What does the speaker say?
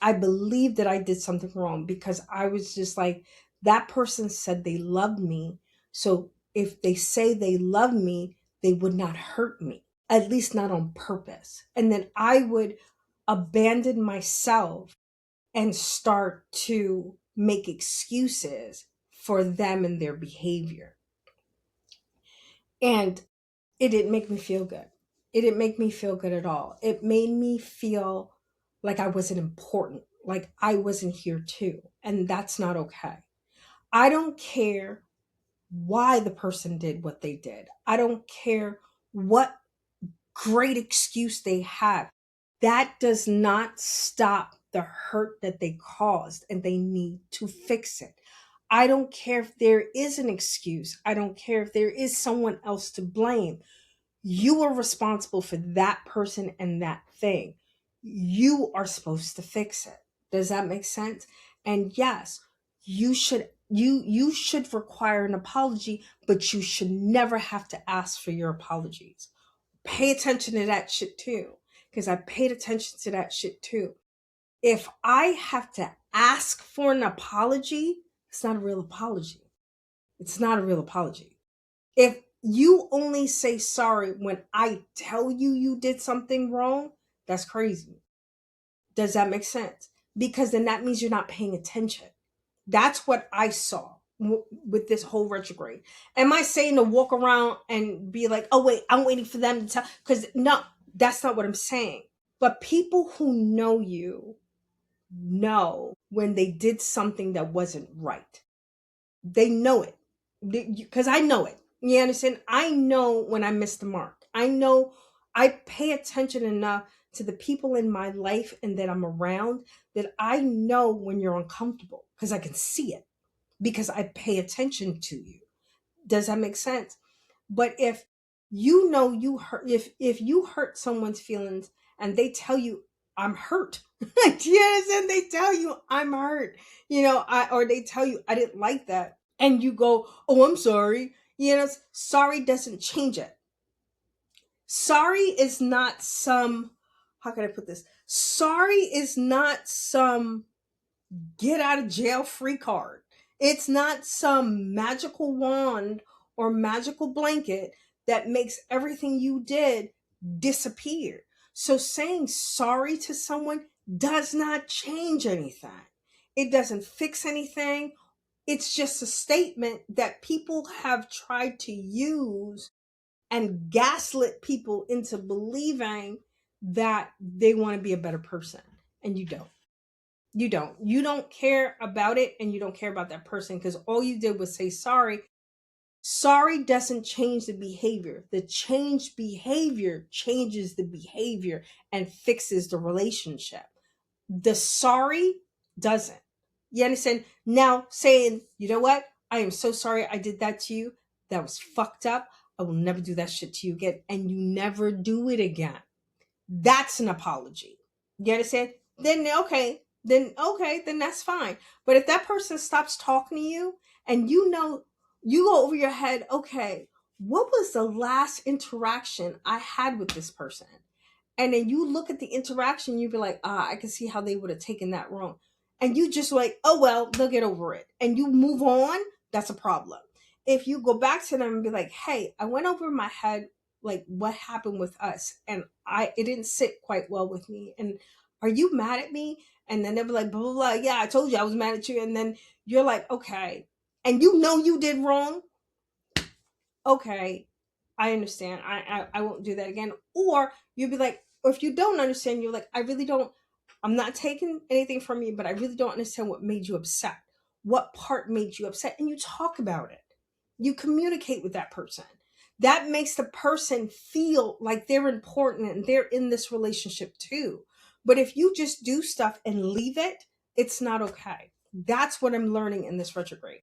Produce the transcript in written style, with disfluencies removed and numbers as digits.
I believed that I did something wrong because I was just like, that person said they loved me. So if they say they love me, they would not hurt me, at least not on purpose. And then I would abandon myself and start to make excuses for them and their behavior. And it didn't make me feel good. It didn't make me feel good at all. It made me feel like I wasn't important, like I wasn't here too. And that's not okay. I don't care why the person did what they did. I don't care what great excuse they have. That does not stop the hurt that they caused, and they need to fix it. I don't care if there is an excuse. I don't care if there is someone else to blame. You are responsible for that person and that thing. You are supposed to fix it. Does that make sense? And yes, you should require an apology, but you should never have to ask for your apologies. Pay attention to that shit too, because I paid attention to that shit too. If I have to ask for an apology, it's not a real apology. It's not a real apology. If you only say sorry when I tell you you did something wrong, that's crazy. Does that make sense? Because then that means you're not paying attention. That's what I saw with this whole retrograde. Am I saying to walk around and be like, oh, wait, I'm waiting for them to tell? Because no, that's not what I'm saying. But people who know you know when they did something that wasn't right. They know it because I know it. You understand? I know when I miss the mark. I know I pay attention enough to the people in my life and that I'm around that I know when you're uncomfortable because I can see it because I pay attention to you. Does that make sense? But if you know you hurt, if you hurt someone's feelings and they tell you I'm hurt, yes, and they tell you I'm hurt, or they tell you I didn't like that, and you go, oh, I'm sorry. Sorry doesn't change it. Sorry is not some, how can I put this? Sorry is not some get out of jail free card. It's not some magical wand or magical blanket that makes everything you did disappear. So saying sorry to someone does not change anything. It doesn't fix anything. It's just a statement that people have tried to use and gaslit people into believing that they want to be a better person. And you don't. You don't. You don't care about it, and you don't care about that person because all you did was say sorry. Sorry doesn't change the behavior. The changed behavior changes the behavior and fixes the relationship. The sorry doesn't. You understand? Now saying, you know what? I am so sorry I did that to you. That was fucked up. I will never do that shit to you again. And you never do it again. That's an apology. You understand? Then that's fine. But if that person stops talking to you and you go over your head, okay, what was the last interaction I had with this person? And then you look at the interaction, you'd be like, I can see how they would have taken that wrong. And you just like, oh well, they'll get over it. And you move on, that's a problem. If you go back to them and be like, hey, I went over my head like what happened with us, and it didn't sit quite well with me. And are you mad at me? And then they'll be like, blah blah blah. Yeah, I told you I was mad at you. And then you're like, okay. And you know you did wrong. Okay, I understand. I won't do that again. Or you'll be like, or if you don't understand, you're like, I really don't, I'm not taking anything from you, but I really don't understand what made you upset. What part made you upset? And you talk about it. You communicate with that person. That makes the person feel like they're important and they're in this relationship too. But if you just do stuff and leave it, it's not okay. That's what I'm learning in this retrograde.